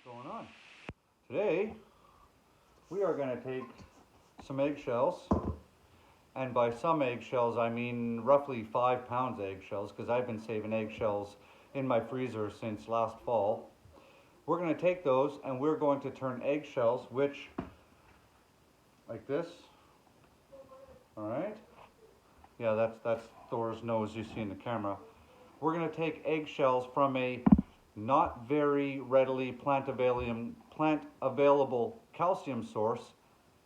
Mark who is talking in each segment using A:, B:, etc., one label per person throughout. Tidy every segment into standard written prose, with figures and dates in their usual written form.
A: Going on. Today we are going to take some eggshells, and by some eggshells I mean roughly 5 pounds of eggshells because I've been saving eggshells in my freezer since last fall. We're going to take those and we're going to turn eggshells, which like this. All right. Yeah, that's Thor's nose you see in the camera. We're going to take eggshells from a not very readily plant available calcium source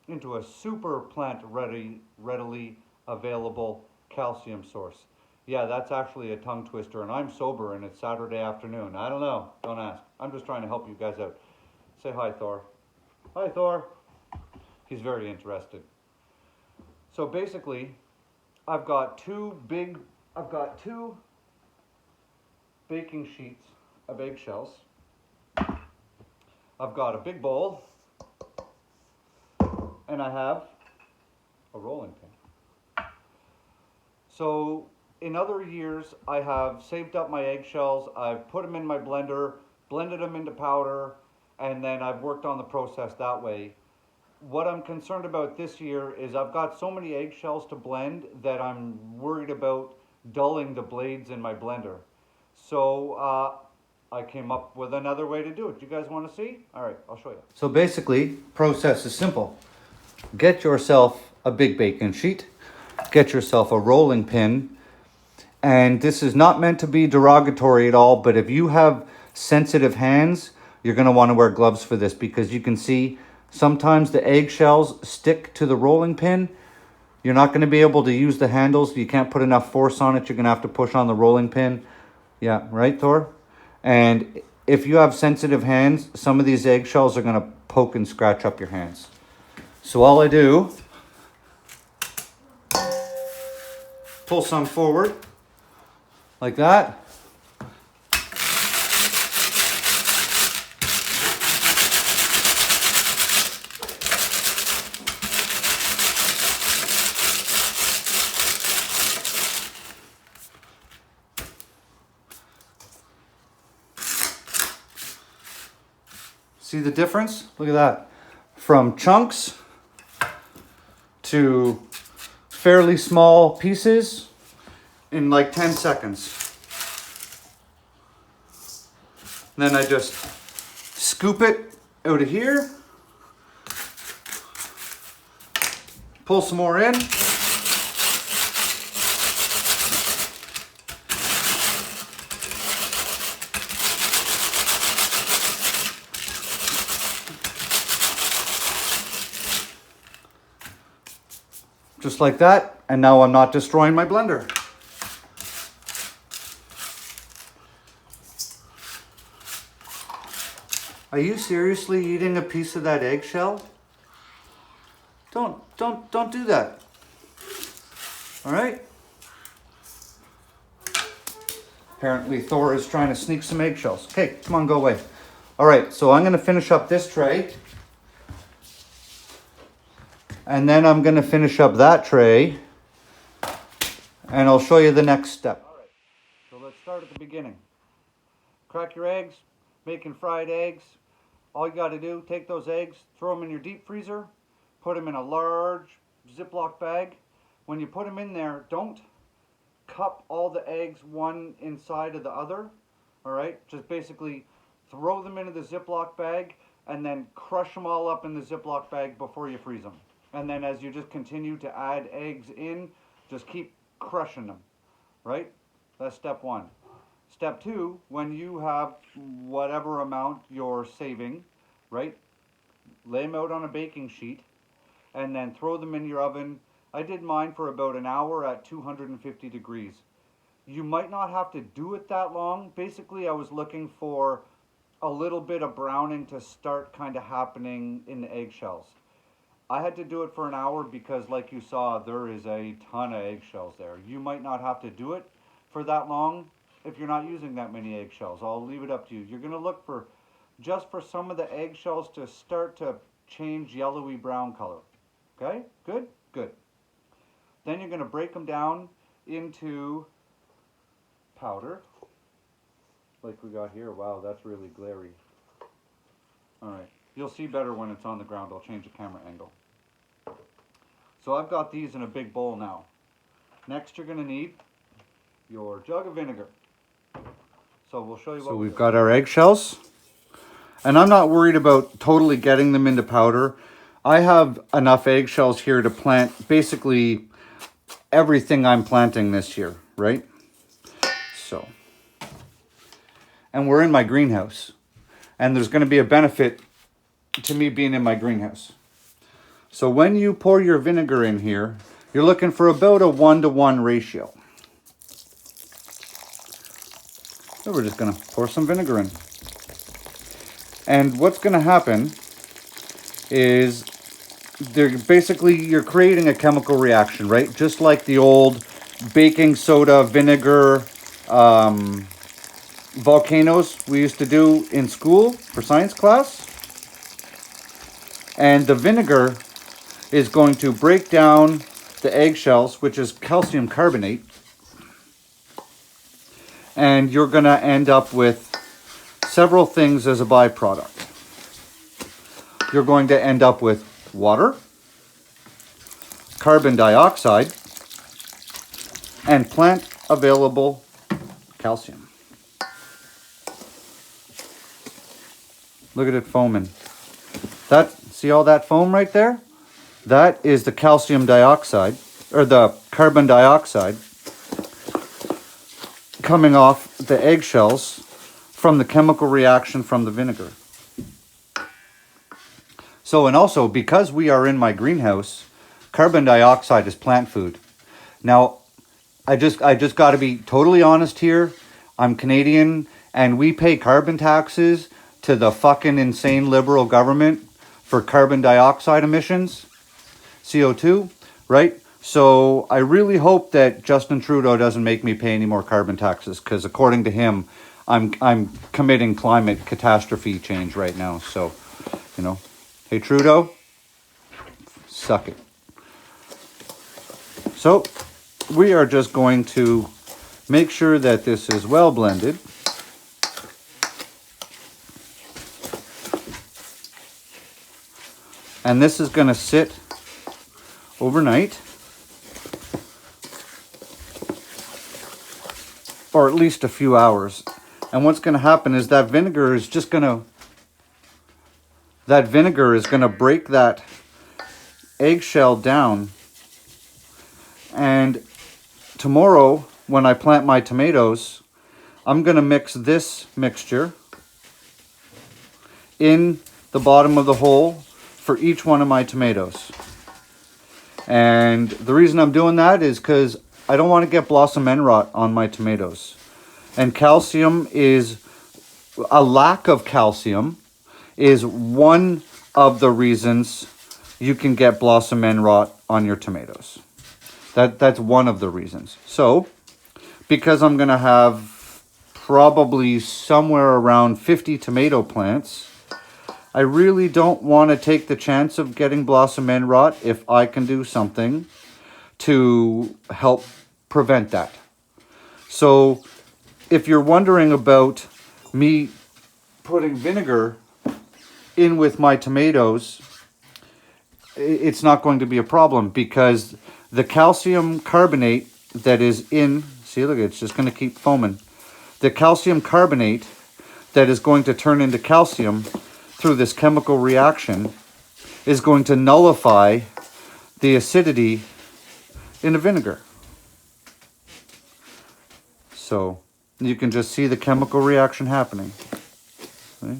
A: into a super plant readily available calcium source. Yeah, that's actually a tongue twister, and I'm sober and it's Saturday afternoon. I don't know. Don't ask. I'm just trying to help you guys out. Say hi, Thor. Hi, Thor. He's very interested. So basically, I've got two baking sheets of eggshells. I've got a big bowl, and I have a rolling pin. So in other years, I have saved up my eggshells, I've put them in my blender, blended them into powder, and then I've worked on the process that way. What I'm concerned about this year is I've got so many eggshells to blend that I'm worried about dulling the blades in my blender. So I came up with another way to do it. You guys want to see? All right, I'll show you. So basically, process is simple. Get yourself a big baking sheet, get yourself a rolling pin, and this is not meant to be derogatory at all, but if you have sensitive hands, you're going to want to wear gloves for this because you can see sometimes the eggshells stick to the rolling pin. You're not going to be able to use the handles. You can't put enough force on it. You're going to have to push on the rolling pin. Yeah, right, Thor? And if you have sensitive hands, some of these eggshells are going to poke and scratch up your hands. So all I do, pull some forward, like that. See the difference? Look at that. From chunks to fairly small pieces in like 10 seconds. Then I just scoop it out of here, pull some more in, just like that, and now I'm not destroying my blender. Are you seriously eating a piece of that eggshell? Don't do that. All right? Apparently Thor is trying to sneak some eggshells. Okay, come on, go away. All right, so I'm going to finish up this tray. And then I'm going to finish up that tray. And I'll show you the next step. All right, so let's start at the beginning. Crack your eggs, making fried eggs. All you got to do, take those eggs, throw them in your deep freezer, put them in a large Ziploc bag. When you put them in there, don't cup all the eggs one inside of the other. All right, just basically throw them into the Ziploc bag and then crush them all up in the Ziploc bag before you freeze them. And then as you just continue to add eggs in, just keep crushing them, right? That's step one. Step two, when you have whatever amount you're saving, right? Lay them out on a baking sheet and then throw them in your oven. I did mine for about an hour at 250 degrees. You might not have to do it that long. Basically, I was looking for a little bit of browning to start kind of happening in the eggshells. I had to do it for an hour because, like you saw, there is a ton of eggshells there. You might not have to do it for that long if you're not using that many eggshells. I'll leave it up to you. You're going to look for just for some of the eggshells to start to change yellowy brown color. Okay? Good? Good. Then you're going to break them down into powder like we got here. Wow, that's really glary. All right, you'll see better when it's on the ground. I'll change the camera angle. So I've got these in a big bowl now. Next, you're going to need your jug of vinegar. So we'll show you what we've got our eggshells. And I'm not worried about totally getting them into powder. I have enough eggshells here to plant basically everything I'm planting this year, right? So, and we're in my greenhouse. And there's going to be a benefit to me being in my greenhouse. So when you pour your vinegar in here, you're looking for about a 1-to-1 ratio. So we're just going to pour some vinegar in. And what's going to happen is you're creating a chemical reaction, right? Just like the old baking soda, vinegar, volcanoes we used to do in school for science class. And the vinegar is going to break down the eggshells, which is calcium carbonate. And you're going to end up with several things as a byproduct. You're going to end up with water, carbon dioxide, and plant available calcium. Look at it foaming. See all that foam right there? That is the calcium dioxide, or the carbon dioxide, coming off the eggshells from the chemical reaction from the vinegar. So, and also, because we are in my greenhouse, carbon dioxide is plant food. Now, I just got to be totally honest here. I'm Canadian, and we pay carbon taxes to the fucking insane liberal government for carbon dioxide emissions, CO2, right? So I really hope that Justin Trudeau doesn't make me pay any more carbon taxes, because according to him, I'm committing climate catastrophe change right now. So, you know, hey Trudeau, suck it. So we are just going to make sure that this is well blended. And this is going to sit overnight, or at least a few hours. And what's going to happen is that vinegar is going to break that eggshell down. And tomorrow, when I plant my tomatoes, I'm going to mix this mixture in the bottom of the hole for each one of my tomatoes. And the reason I'm doing that is because I don't want to get blossom end rot on my tomatoes. And a lack of calcium is one of the reasons you can get blossom end rot on your tomatoes. That's one of the reasons. So, because I'm going to have probably somewhere around 50 tomato plants, I really don't want to take the chance of getting blossom end rot if I can do something to help prevent that. So if you're wondering about me putting vinegar in with my tomatoes, it's not going to be a problem, because the calcium carbonate that is in, see, look, it's just going to keep foaming. The calcium carbonate that is going to turn into calcium through this chemical reaction is going to nullify the acidity in the vinegar. So you can just see the chemical reaction happening. Okay.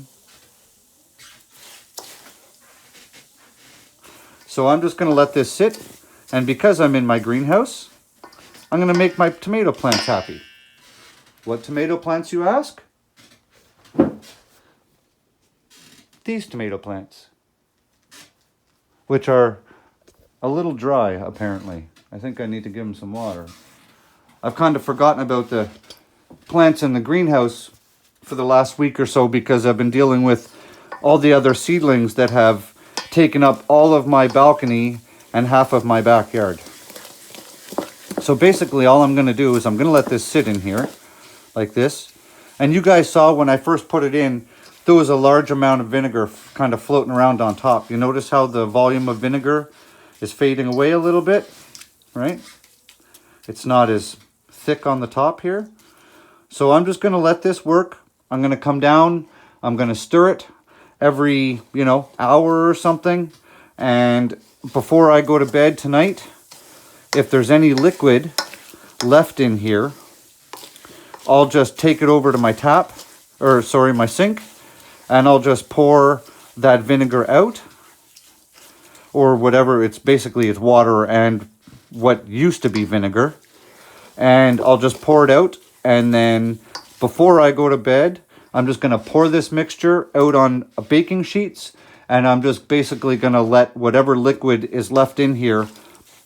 A: So I'm just going to let this sit, and because I'm in my greenhouse, I'm going to make my tomato plants happy. What tomato plants, you ask? These tomato plants, which are a little dry, apparently. I think I need to give them some water. I've kind of forgotten about the plants in the greenhouse for the last week or so, because I've been dealing with all the other seedlings that have taken up all of my balcony and half of my backyard. So basically all I'm going to do is I'm going to let this sit in here like this. And you guys saw when I first put it in, there was a large amount of vinegar kind of floating around on top. You notice how the volume of vinegar is fading away a little bit, right? It's not as thick on the top here. So I'm just going to let this work. I'm going to come down. I'm going to stir it every, hour or something. And before I go to bed tonight, if there's any liquid left in here, I'll just take it over to my my sink, and I'll just pour that vinegar out, or whatever. It's water and what used to be vinegar. And I'll just pour it out, and then before I go to bed, I'm just going to pour this mixture out on baking sheets, and I'm just basically going to let whatever liquid is left in here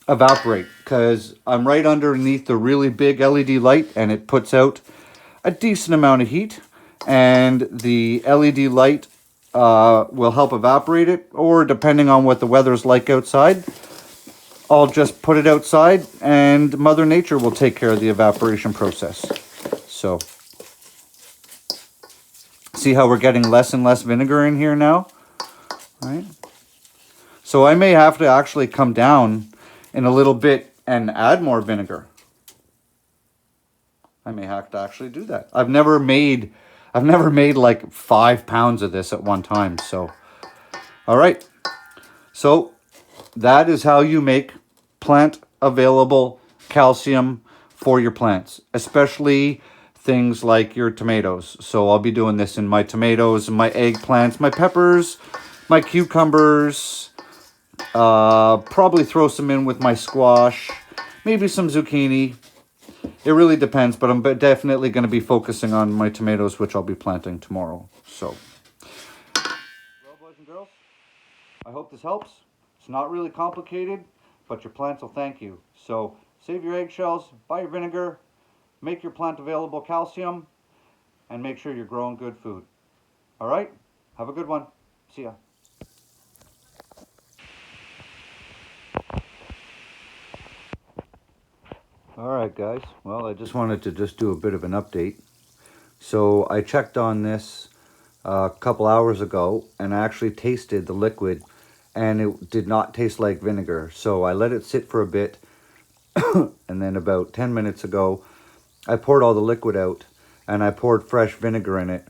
A: evaporate, because I'm right underneath the really big LED light, and it puts out a decent amount of heat, and the LED light will help evaporate it, or depending on what the weather's like outside, I'll just put it outside and Mother Nature will take care of the evaporation process. So, see how we're getting less and less vinegar in here now, right? So I may have to actually come down in a little bit and add more vinegar. I may have to actually do that. I've never made like 5 pounds of this at one time. So, all right. So that is how you make plant available calcium for your plants, especially things like your tomatoes. So I'll be doing this in my tomatoes, my eggplants, my peppers, my cucumbers, probably throw some in with my squash, maybe some zucchini. It really depends, but I'm definitely going to be focusing on my tomatoes, which I'll be planting tomorrow. So, well, boys and girls, I hope this helps. It's not really complicated, but your plants will thank you. So save your eggshells, buy your vinegar, make your plant available calcium, and make sure you're growing good food. All right? Have a good one. See ya. All right, guys. Well, I just wanted to do a bit of an update. So I checked on this a couple hours ago, and I actually tasted the liquid, and it did not taste like vinegar. So I let it sit for a bit, and then about 10 minutes ago, I poured all the liquid out, and I poured fresh vinegar in it,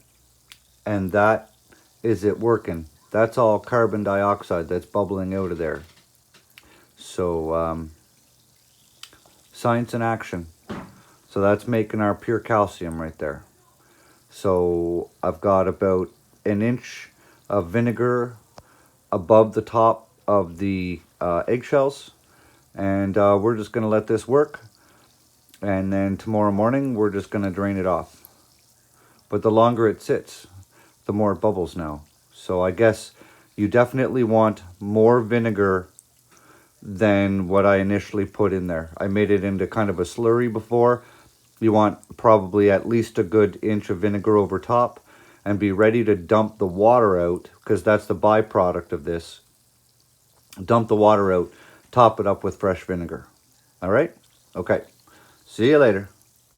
A: and that is it working. That's all carbon dioxide that's bubbling out of there. So, science in action. So that's making our pure calcium right there. So I've got about 1 inch of vinegar above the top of the eggshells, and we're just going to let this work, and then tomorrow morning we're just going to drain it off. But the longer it sits, the more it bubbles now. So I guess you definitely want more vinegar than what I initially put in there. I made it into kind of a slurry before. You want probably at least a good inch of vinegar over top, and be ready to dump the water out, because that's the byproduct of this. Dump the water out, top it up with fresh vinegar. All right? Okay. See you later.